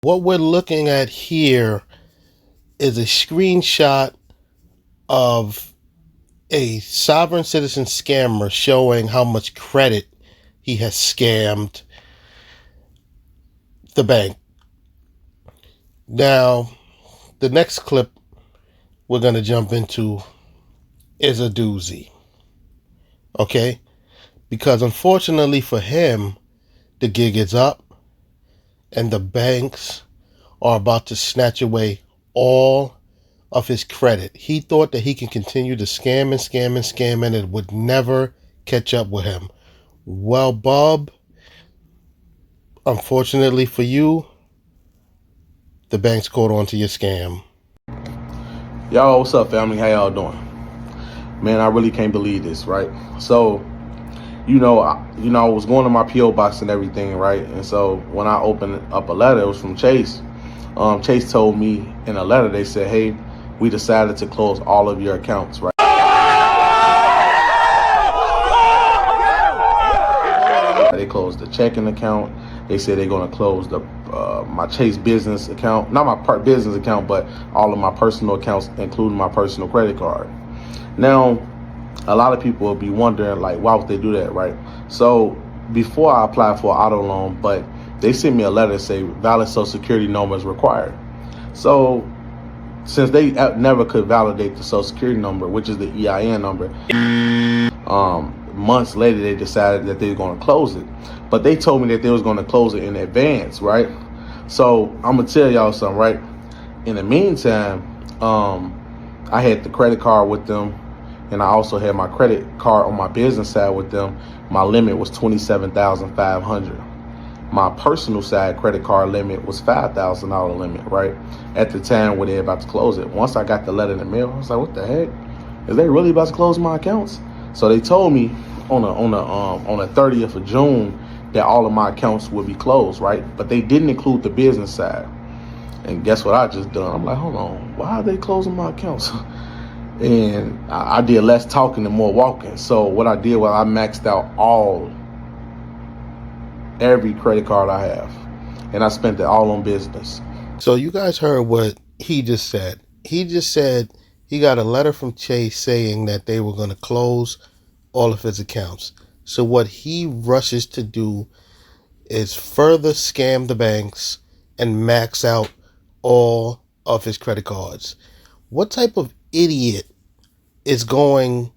What we're looking at here is a screenshot of a sovereign citizen scammer showing how much credit he has scammed the bank. Now, the next clip we're going to jump into is a doozy. Okay? Because unfortunately for him, the gig is up and the banks are about to snatch away all of his credit. He thought that he can continue to scam and scam and scam and it would never catch up with him. Well, Bob, unfortunately for you, the bank's caught on to your scam. Y'all, what's up, family? How y'all doing? Man, I really can't believe this, right? So, I was going to my P.O. box and everything, right? And so when I opened up a letter, it was from Chase. Chase told me in a letter, they said, hey, we decided to close all of your accounts, right? They closed the checking account. They said they're going to close the my Chase business account, not my business account, but all of my personal accounts, including my personal credit card. Now, a lot of people will be wondering, like, why would they do that, right? So before I applied for an auto loan, but they sent me a letter that say valid Social Security number is required. So since they never could validate the Social Security number, which is the EIN number, months later they decided that they were going to close it. But they told me that they was going to close it in advance, right? So I'm gonna tell y'all something, right? In the meantime, I had the credit card with them, and I also had my credit card on my business side with them. My limit was $27,500. My personal side credit card limit was $5,000 limit, right? At the time when they're about to close it. Once I got the letter in the mail, I was like, what the heck? Is they really about to close my accounts? So they told me on the 30th of June that all of my accounts would be closed, right? But they didn't include the business side. And guess what I just done? I'm like, hold on, why are they closing my accounts? And I did less talking and more walking. So what I did was I maxed out every credit card I have, and I spent it all on business. So you guys heard what he just said. He just said he got a letter from Chase saying that they were going to close all of his accounts. So what he rushes to do is further scam the banks and max out all of his credit cards. What type of idiot is going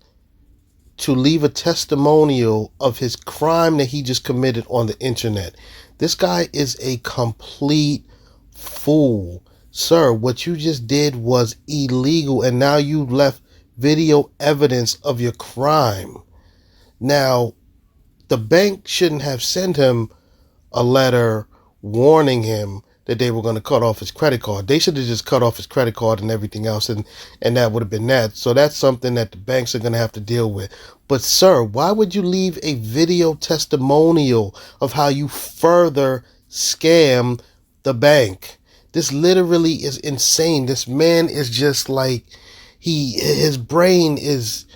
to leave a testimonial of his crime that he just committed on the internet? This guy is a complete fool. Sir, what you just did was illegal, and now you left video evidence of your crime. Now, the bank shouldn't have sent him a letter warning him that they were going to cut off his credit card. They should have just cut off his credit card and everything else, and that would have been that. So that's something that the banks are going to have to deal with. But sir, why would you leave a video testimonial of how you further scam the bank? This literally is insane. This man is just like, his brain is,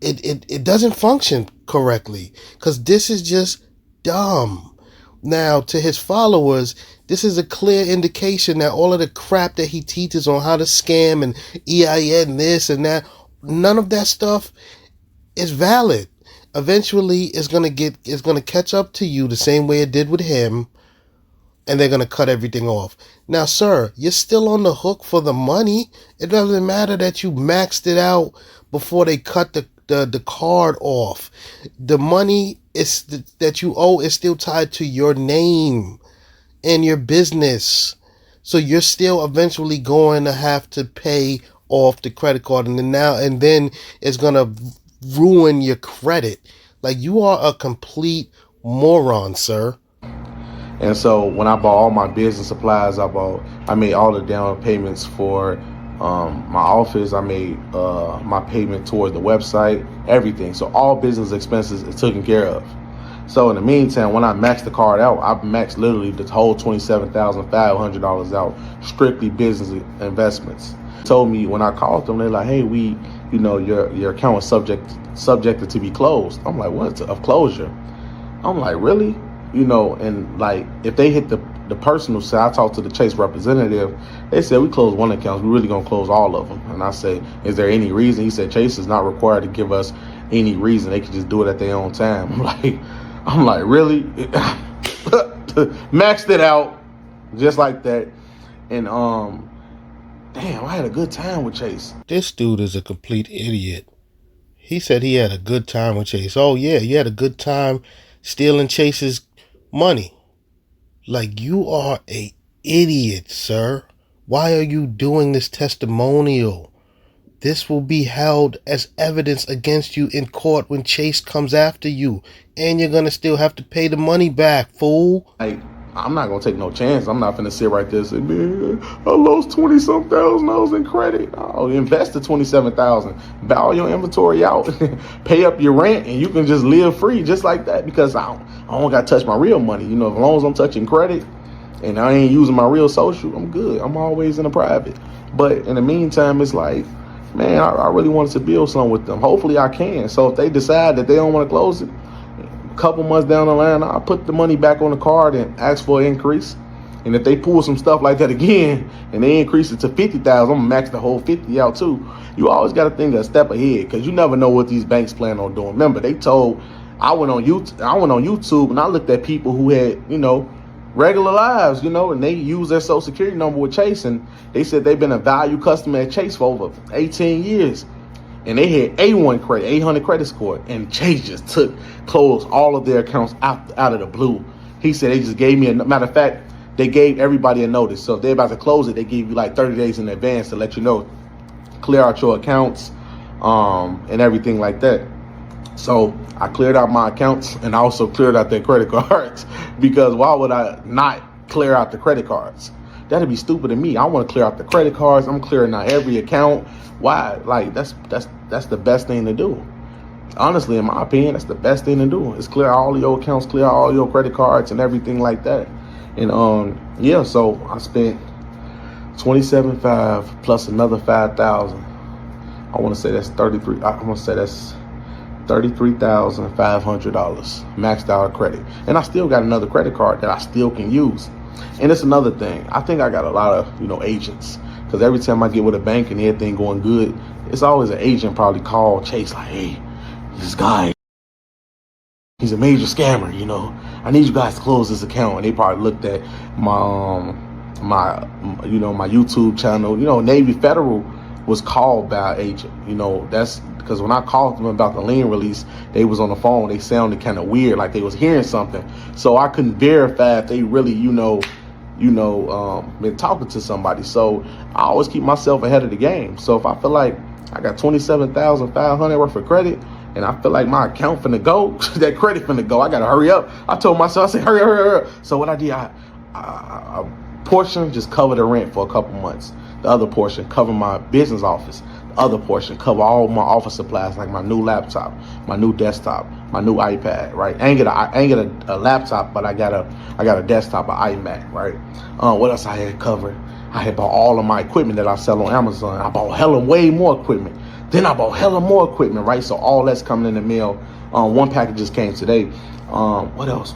it doesn't function correctly, because this is just dumb. Now, to his followers, this is a clear indication that all of the crap that he teaches on how to scam and EIN this and that, none of that stuff is valid. Eventually, it's gonna catch up to you the same way it did with him, and they're gonna cut everything off. Now, sir, you're still on the hook for the money. It doesn't matter that you maxed it out before they cut the card off. The money that you owe is still tied to your name and your business. So you're still eventually going to have to pay off the credit card, and then it's going to ruin your credit. Like, you are a complete moron, sir. And so when I bought all my business supplies, I made all the down payments for my office. I made my payment toward the website, everything. So all business expenses is taken care of. So in the meantime, when I maxed the card out, I maxed literally the whole $27,500 out, strictly business investments. Told me when I called them, they're like, hey, your account is subjected to be closed. I'm like, what? Of closure? I'm like, really? And like, if they hit the the personal side, I talked to the Chase representative. They said we closed one account. We really gonna close all of them. And I say, is there any reason? He said Chase is not required to give us any reason. They can just do it at their own time. I'm like, really? Maxed it out just like that. And damn, I had a good time with Chase. This dude is a complete idiot. He said he had a good time with Chase. Oh yeah, you had a good time stealing Chase's money. Like, you are a idiot, sir. Why are you doing this testimonial? This will be held as evidence against you in court when Chase comes after you. And you're going to still have to pay the money back, fool. Like, I'm not going to take no chance. I'm not going to sit right there and say, man, I lost 20-some thousand in credit. I'll invest the 27,000. Buy all your inventory out. Pay up your rent, and you can just live free just like that, because I don't got to touch my real money. You know, as long as I'm touching credit and I ain't using my real social, I'm good. I'm always in a private. But in the meantime, it's like, man, I really wanted to build something with them. Hopefully I can. So if they decide that they don't want to close it, couple months down the line, I'll put the money back on the card and ask for an increase. And if they pull some stuff like that again and they increase it to 50,000, I'm gonna max the whole 50 out too. You always got to think a step ahead, because you never know what these banks plan on doing. Remember, they told, I went on YouTube and I looked at people who had, you know, regular lives, you know, and they use their social security number with Chase, and they said they've been a value customer at Chase for over 18 years. And they had A1 credit, 800 credit score, and Chase just closed all of their accounts out of the blue. He said they just gave me matter of fact, they gave everybody a notice. So if they're about to close it, they give you like 30 days in advance to let you know, clear out your accounts, and everything like that. So I cleared out my accounts, and I also cleared out their credit cards, because why would I not clear out the credit cards? That'd be stupid of me. I want to clear out the credit cards. I'm clearing out every account. Why? Like, that's the best thing to do. Honestly, in my opinion, that's the best thing to do. Is clear all of your accounts, clear all your credit cards and everything like that. And yeah, so I spent $27,500 plus another $5,000. I want to say that's $33,500 maxed out credit. And I still got another credit card that I still can use. And it's another thing. I think I got a lot of, you know, agents, because every time I get with a bank and everything going good, it's always an agent probably call Chase like, hey, this guy, he's a major scammer, you know, I need you guys to close this account. And they probably looked at my my YouTube channel. You know, Navy Federal was called by an agent. You know, that's because when I called them about the lien release, they was on the phone. They sounded kind of weird, like they was hearing something. So I couldn't verify if they really, been talking to somebody. So I always keep myself ahead of the game. So if I feel like I got $27,500 worth of credit, and I feel like my account finna go, that credit finna go, I gotta hurry up. I told myself, I said, hurry up. So what I did, I portion just cover the rent for a couple months. The other portion cover my business office. The other portion cover all my office supplies, like my new laptop, my new desktop, my new iPad, right? I ain't get a laptop, but I got a desktop, an iMac, right? What else I had covered? I had bought all of my equipment that I sell on Amazon. I bought way more equipment. Then I bought more equipment, right? So all that's coming in the mail. One package just came today. What else?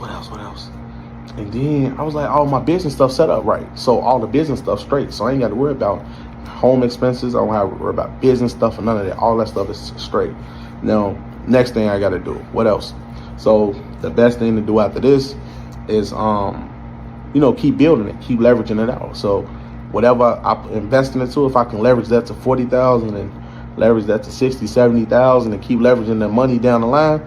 And then I was like, all my business stuff set up right. So all the business stuff straight. So I ain't got to worry about home expenses. I don't have to worry about business stuff or none of that. All that stuff is straight. Now, next thing I got to do, what else? So the best thing to do after this is, keep building it, keep leveraging it out. So whatever I invest into, if I can leverage that to 40,000 and leverage that to 60, 70,000 and keep leveraging the money down the line,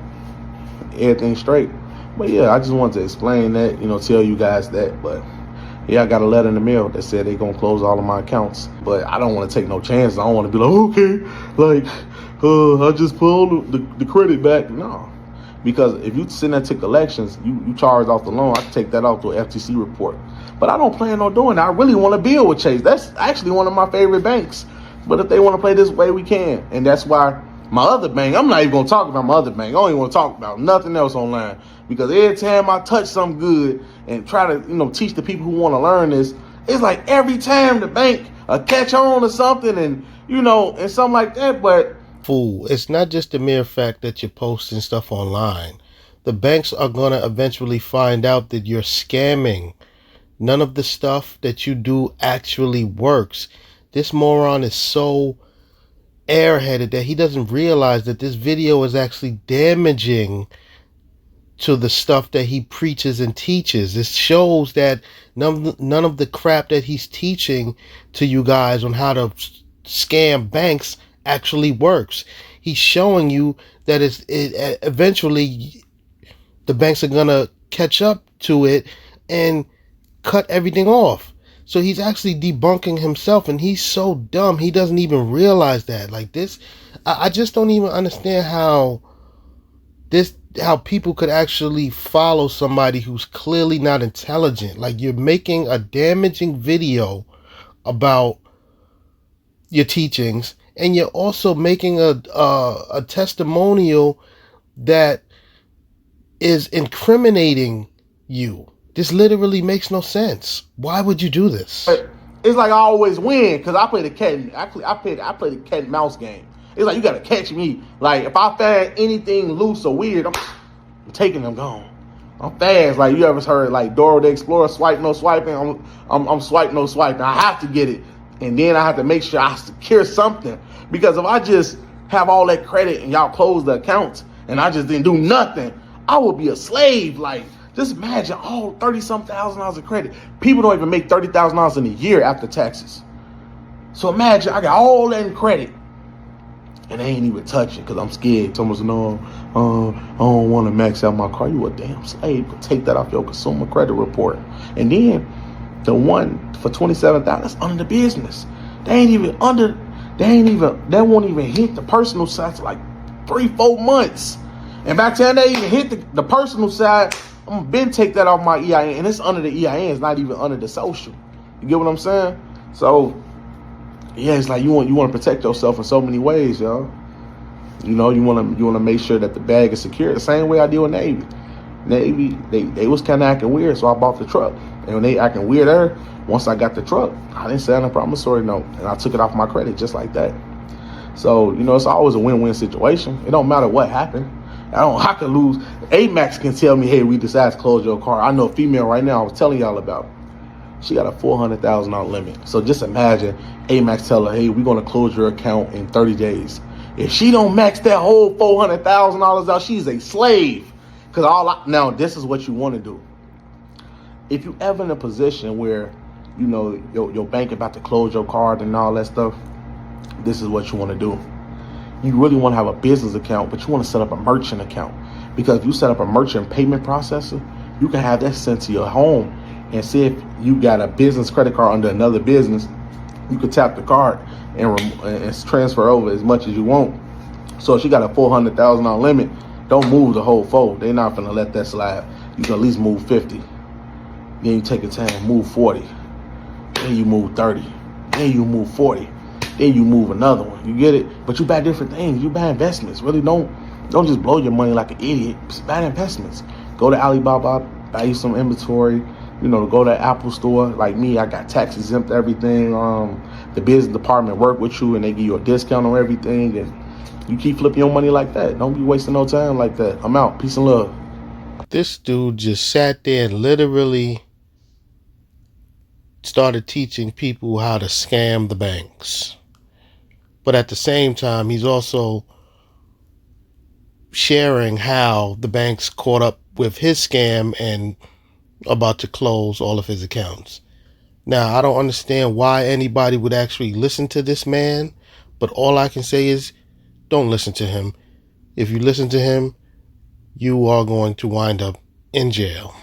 everything's straight. But yeah, I just wanted to explain that, tell you guys that. But yeah, I got a letter in the mail that said they're going to close all of my accounts. But I don't want to take no chances. I don't want to be like, okay, I just pulled the credit back. No. Because if you send that to collections, you charge off the loan, I can take that off to an FTC report. But I don't plan on doing that. I really want to build with Chase. That's actually one of my favorite banks. But if they want to play this way, we can. And that's why my other bank, I'm not even going to talk about my other bank. I don't even want to talk about nothing else online. Because every time I touch something good and try to, teach the people who want to learn this, it's like every time the bank catch on to something and, and something like that. But fool, it's not just the mere fact that you're posting stuff online. The banks are going to eventually find out that you're scamming. None of the stuff that you do actually works. This moron is so airheaded that he doesn't realize that this video is actually damaging to the stuff that he preaches and teaches. This shows that none of the crap that he's teaching to you guys on how to scam banks actually works. He's showing you that eventually the banks are gonna catch up to it and cut everything off. So he's actually debunking himself, and he's so dumb he doesn't even realize that. Like this, I just don't even understand how people could actually follow somebody who's clearly not intelligent. Like, you're making a damaging video about your teachings, and you're also making a testimonial that is incriminating you. This literally makes no sense. Why would you do this? It's like I always win because I play the cat. I play the cat and mouse game. It's like you gotta catch me. Like if I find anything loose or weird, I'm taking them gone. I'm fast. Like you ever heard like Dora the Explorer, swipe no swiping. I'm swipe no swiping. I have to get it, and then I have to make sure I secure something, because if I just have all that credit and y'all close the accounts and I just didn't do nothing, I would be a slave. Like, just imagine all $30,000 of credit. People don't even make $30,000 in a year after taxes. So imagine I got all that in credit and they ain't even touch it because I'm scared. Someone's no, I don't want to max out my car. You a damn slave. Take that off your consumer credit report. And then the one for $27,000, that's under the business. That won't even hit the personal side for like 3-4 months. And back then they even hit the personal side, I'm gonna then take that off my EIN, and it's under the EIN. It's not even under the social. You get what I'm saying? So, yeah, it's like you want to protect yourself in so many ways, y'all. You know, you want to make sure that the bag is secure. The same way I deal with Navy. Navy, they was kind of acting weird, so I bought the truck. And when they acting weird there, once I got the truck, I didn't sign a promissory note, and I took it off my credit just like that. So, you know, it's always a win-win situation. It don't matter what happened. I could lose. Amax can tell me, hey, we decided to close your car. I know a female right now I was telling y'all about. She got a $400,000 limit. So just imagine Amax tell her, hey, we're going to close your account in 30 days. If she don't max that whole $400,000 out, she's a slave. Now, this is what you want to do. If you ever in a position where, you know, your bank about to close your card and all that stuff, this is what you want to do. You really want to have a business account, but you want to set up a merchant account, because if you set up a merchant payment processor, you can have that sent to your home, and see if you got a business credit card under another business, you could tap the card and transfer over as much as you want. So if you got a $400,000 limit, don't move the whole fold. They're not going to let that slide. You can at least move 50. Then you take your time, move 40. Then you move 30. Then you move 40. Then you move another one. You get it? But you buy different things. You buy investments. Really don't just blow your money like an idiot. Just buy investments. Go to Alibaba, buy you some inventory. You know, go to Apple Store. Like me, I got tax exempt everything. The business department work with you and they give you a discount on everything. And you keep flipping your money like that. Don't be wasting no time like that. I'm out. Peace and love. This dude just sat there and literally started teaching people how to scam the banks. But at the same time, he's also sharing how the banks caught up with his scam and about to close all of his accounts. Now, I don't understand why anybody would actually listen to this man, but all I can say is don't listen to him. If you listen to him, you are going to wind up in jail.